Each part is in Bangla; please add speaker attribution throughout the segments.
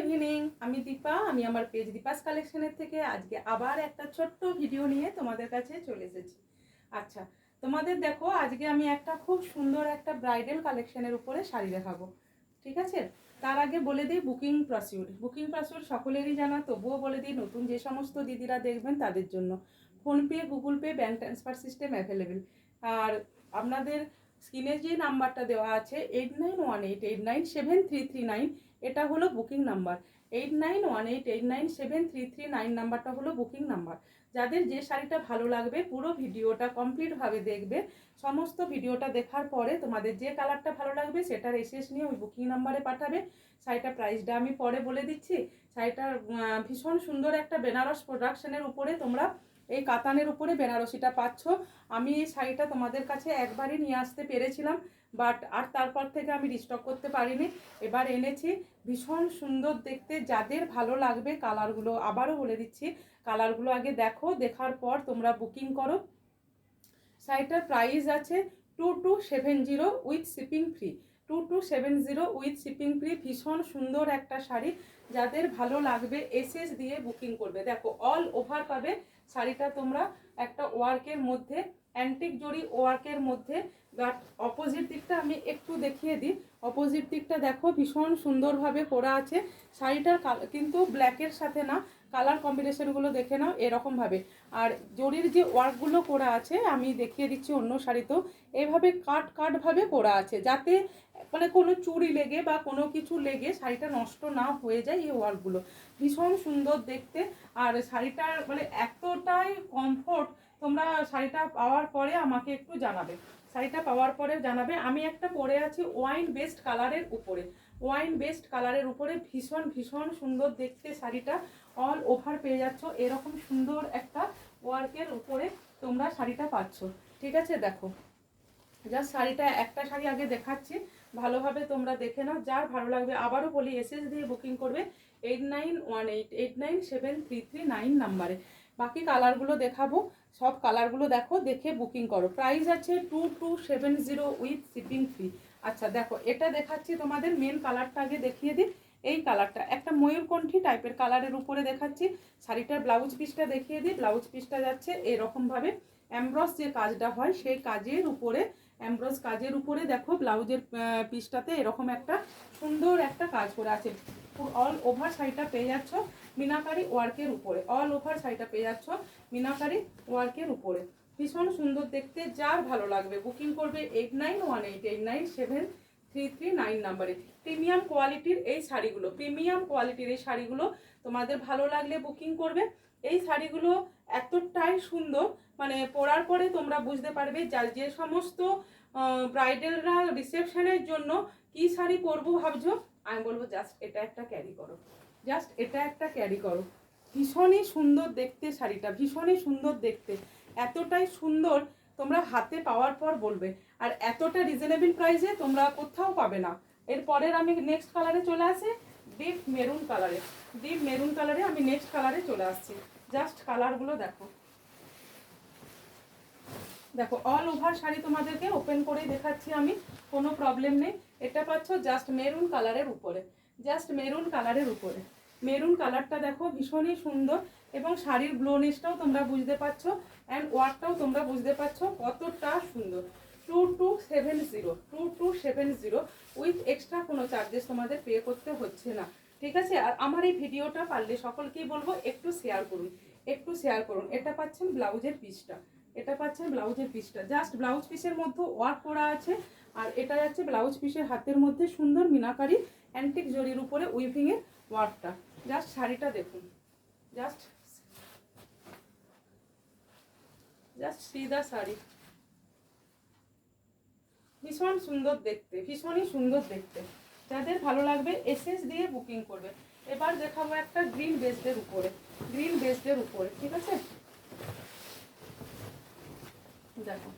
Speaker 1: ইভিনিং, আমি দীপা। আমি আমার পেজ দীপাস কালেকশনের থেকে আজকে আবার একটা ছোট্ট ভিডিও নিয়ে তোমাদের কাছে চলে এসেছি। আচ্ছা, তোমাদের দেখো আজকে আমি একটা খুব সুন্দর একটা ব্রাইডাল কালেকশনের উপরে শাড়ি দেখাবো। ঠিক আছে, তার আগে বলে দিই বুকিং প্রসিডিউর সকলেরই জানা, তবুও বলে দিই নতুন যে সমস্ত দিদিরা দেখবেন তাদের জন্য। PhonePe, Google Pay, bank transfer system available. আর আপনাদের স্ক্রিনে যে নাম্বারটা দেওয়া আছে 8918897339, এটা হলো বুকিং নাম্বার। 8918897339 নাম্বারটা হলো বুকিং নাম্বার। যাদের যে শাড়িটা ভালো লাগবে পুরো ভিডিওটা কমপ্লিটভাবে দেখবে। সমস্ত ভিডিওটা দেখার পরে তোমাদের যে কালারটা ভালো লাগবে সেটার এসএস নিয়ে ওই বুকিং নাম্বারে পাঠাবে। শাড়িটার প্রাইসটা আমি পরে বলে দিচ্ছি। শাড়িটার ভীষণ সুন্দর একটা বেনারস প্রোডাকশনের উপরে তোমরা এই কাতানের উপরে বেনারসিটা পাচ্ছ। আমি এই শাড়িটা তোমাদের কাছে একবারই নিয়ে আসতে পেরেছিলাম, বাট আর তারপর থেকে আমি রিস্টক করতে পারিনি। এবার এনেছি। ভীষণ সুন্দর দেখতে, যাদের ভালো লাগবে কালারগুলো আবারও বলে দিচ্ছি, কালারগুলো আগে দেখো, দেখার পর তোমরা বুকিং করো। শাড়িটার প্রাইস আছে 2270 with shipping free. 2270 with shipping free. ভীষণ সুন্দর একটা শাড়ি, যাদের ভালো লাগবে এসএস দিয়ে বুকিং করবে। দেখো অল ওভার পাবে শাড়িটা তোমরা একটা ওয়ার্কের মধ্যে, অ্যান্টিক জরি ওয়ার্কের মধ্যে। বাট অপোজিট দিকটা আমি একটু দেখিয়ে দিই। অপোজিট দিকটা দেখো ভীষণ সুন্দরভাবে করা আছে। শাড়িটার কিন্তু ব্ল্যাকের সাথে না, কালার কম্বিনেশনগুলো দেখে নাও এরকমভাবে। আর জরির যে ওয়ার্কগুলো করা আছে আমি দেখিয়ে দিচ্ছি অন্য শাড়িতেও এইভাবে কাটভাবে করা আছে, যাতে মানে কোনো চুড়ি লেগে বা কোনো কিছু লেগে শাড়িটা নষ্ট না হয়ে যায়। এই ওয়ার্কগুলো ভীষণ সুন্দর দেখতে। আর শাড়িটার মানে এতটাই কমফোর্ট, তোমরা শাড়িটা পাওয়ার পরে আমাকে একটু জানাবে। শাড়িটা পাওয়ার পরে জানাবে। আমি একটা পরে আছি ওয়াইন বেস্ট কালারের উপরে। ওয়াইন বেস্ট কালারের উপরে ভীষণ ভীষণ সুন্দর দেখতে শাড়িটা। অল ওভার পেয়ে যাচ্ছ এরকম সুন্দর একটা ওয়ার্কের উপরে তোমরা শাড়িটা পাচ্ছ। ঠিক আছে, দেখো জাস্ট শাড়িটা একটা শাড়ি আগে দেখাচ্ছি, ভালোভাবে তোমরা দেখে নাও। যার ভালো লাগবে আবারও বলি এসএস দিয়ে বুকিং করবে 8918897339 নাম্বারে। বাকি কালারগুলো দেখাবো, সব কালারগুলো দেখো, দেখে বুকিং করো। প্রাইস আছে 2270 উইথ শিপিং ফ্রি। আচ্ছা দেখো, এটা দেখাচ্ছি তোমাদের মেন কালারটা আগে দেখিয়ে দিই। এই কালারটা একটা ময়ূরকণ্ঠী টাইপের কালারের উপরে দেখাচ্ছি। শাড়িটার ব্লাউজ পিসটা দেখিয়ে দিই। ব্লাউজ পিসটা যাচ্ছে এরকমভাবে, এমব্রস যে কাজটা হয় সেই কাজের উপরে, এমব্রস কাজের উপরে দেখো ব্লাউজের পিসটাতে এরকম একটা সুন্দর একটা কাজ করে আছে। অল ওভার শাড়িটা পেয়ে যাচ্ছ মিনাকারি ওয়ার্কের উপরে। অল ওভার শাড়িটা পেয়ে যাচ্ছ মিনাকারি ওয়ার্কের উপরে। ভীষণ সুন্দর দেখতে, যার ভালো লাগবে বুকিং করবে 8918897339 নাম্বারে। প্রিমিয়াম কোয়ালিটির এই শাড়িগুলো, তোমাদের ভালো লাগলে বুকিং করবে। এই শাড়িগুলো এতটাই সুন্দর, মানে পরার পরে তোমরা বুঝতে পারবে যে সমস্ত ব্রাইডালরা রিসেপশনের জন্য কি শাড়ি পরবো ভাবছো, আমি বলবো জাস্ট এটা একটা ক্যারি করো। ভীষণই সুন্দর দেখতে শাড়িটা, ভীষণই সুন্দর দেখতে, এতটাই সুন্দর তোমরা হাতে পাওয়ার পর বলবে। আর এতটা রিজনেবল প্রাইসে তোমরা কোথাও পাবে না। এরপরের আমি নেক্সট কালারে চলে আসি, ডিপ মেরুন কালারে আমি নেক্সট কালারে চলে আসছি। জাস্ট কালারগুলো দেখো, দেখো অল ওভার শাড়ি তোমাদেরকে ওপেন করেই দেখাচ্ছি আমি, কোনো প্রবলেম নেই। এটা পাচ্ছ জাস্ট মেরুন কালারের উপরে, মেরুন কালারটা দেখো ভীষণই সুন্দর। এবং শাড়ির গ্লোনেসটাও তোমরা বুঝতে পারছো, অ্যান্ড ওয়ার্কটাও তোমরা বুঝতে পারছো কতটা সুন্দর। 2270 উইথ এক্সট্রা কোনো চার্জেস তোমাদের পে করতে হচ্ছে না। ঠিক আছে, আর আমার এই ভিডিওটা পারলে সকলকেই বলবো একটু শেয়ার করুন। এটা পাচ্ছেন ব্লাউজের পিসটা, জাস্ট ব্লাউজ পিসের মধ্যে ওয়ার্ক করা আছে। আর এটা যাচ্ছে ব্লাউজ পিসের হাতের মধ্যে সুন্দর মিনাকারি অ্যান্টিক জরির উপরে উইভিং এর ওয়ার্কটা। জাস্ট শাড়িটা দেখুন, জাস্ট সি দা শাড়ি। ভীষণই সুন্দর দেখতে, যাদের ভালো লাগবে এসএস দিয়ে বুকিং করবে। এবার দেখাবো একটা গ্রিন বেসডের উপরে, ঠিক আছে। দেখো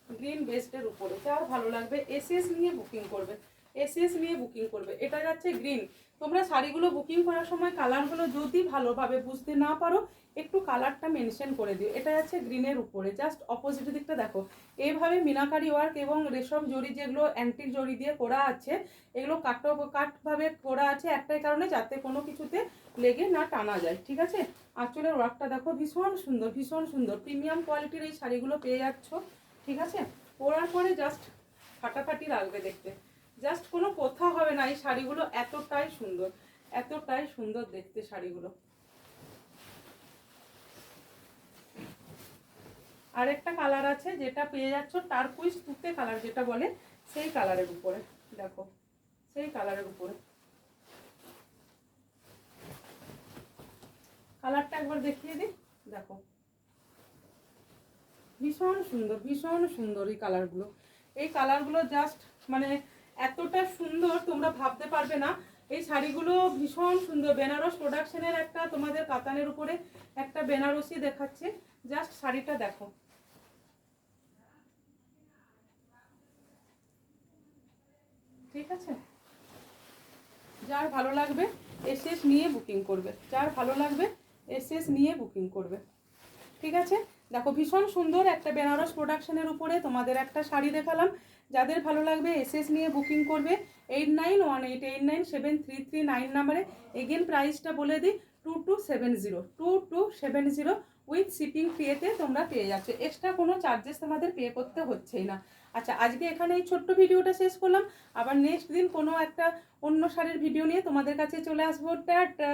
Speaker 1: গ্রিন বেসডের উপরে, যার ভালো লাগবে এসএস নিয়ে বুকিং করবে। এসএস নিয়ে বুকিং করবে। এটা যাচ্ছে গ্রিন। তোমরা শাড়িগুলো বুকিং করার সময় কালারগুলো যদি ভালোভাবে বুঝতে না পারো একটু কালারটা মেনশন করে দিও। এটা যাচ্ছে গ্রিনের উপরে, জাস্ট অপোজিট দিকটা দেখো। এইভাবে মিনাকারি ওয়ার্ক এবং রেশম জড়ি যেগুলো অ্যান্টিক জড়ি দিয়ে করা আছে, এগুলো কাটভাবে করা আছে একটাই কারণে, যাতে কোনো কিছুতে লেগে না টানা যায়। ঠিক আছে, আঁচলের ওয়ার্কটা দেখো, ভীষণ সুন্দর, ভীষণ সুন্দর প্রিমিয়াম কোয়ালিটির এই শাড়িগুলো পেয়ে যাচ্ছ। ঠিক আছে, পরার পরে জাস্ট ফাটাফাটি লাগবে দেখতে, জাস্ট কোনো কথা হবে না। এই শাড়িগুলো এতটাই সুন্দর, এতটাই সুন্দর দেখতে শাড়িগুলো। আরেকটা কালার আছে যেটা পেয়ে যাচ্ছ টারকুইজ তুতে কালার যেটা বলে, সেই কালারের উপরে দেখো, সেই কালারের উপরে কালারটা একবার দেখিয়ে দিই। দেখো ভীষণ সুন্দর, ভীষণ সুন্দর এই কালারগুলো। এই কালারগুলো জাস্ট মানে এতটা সুন্দর তোমরা ভাবতে পারবে না। এই শাড়িগুলো ভীষণ সুন্দর। বেনারস প্রোডাকশনের একটা তোমাদের কাতানের উপরে একটা বেনারসি দেখাচ্ছে, জাস্ট শাড়িটা দেখো। ঠিক আছে, যার ভালো লাগবে এসএস নিয়ে বুকিং করবে, যার ভালো লাগবে এসএস নিয়ে বুকিং করবে। ঠিক আছে, দেখো ভীষণ সুন্দর একটা বেনারস প্রোডাকশনের উপরে তোমাদের একটা শাড়ি দেখালাম। যাদের ভালো লাগবে এসএস নিয়ে বুকিং করবে 8918897339 নাম্বারে। এগেন প্রাইসটা বলে দিই, 2270 উইথ শিপিং ফ্রিতে তোমরা পেয়ে যাচ্ছ। এক্সট্রা কোনো চার্জেস তোমাদের পে করতে হচ্ছেই না। আচ্ছা, আজকে এখানে এই ছোট্ট ভিডিওটা শেষ করলাম। আবার নেক্সট দিন কোনো একটা অন্য শাড়ির ভিডিও নিয়ে তোমাদের কাছে চলে আসবো। টাটা।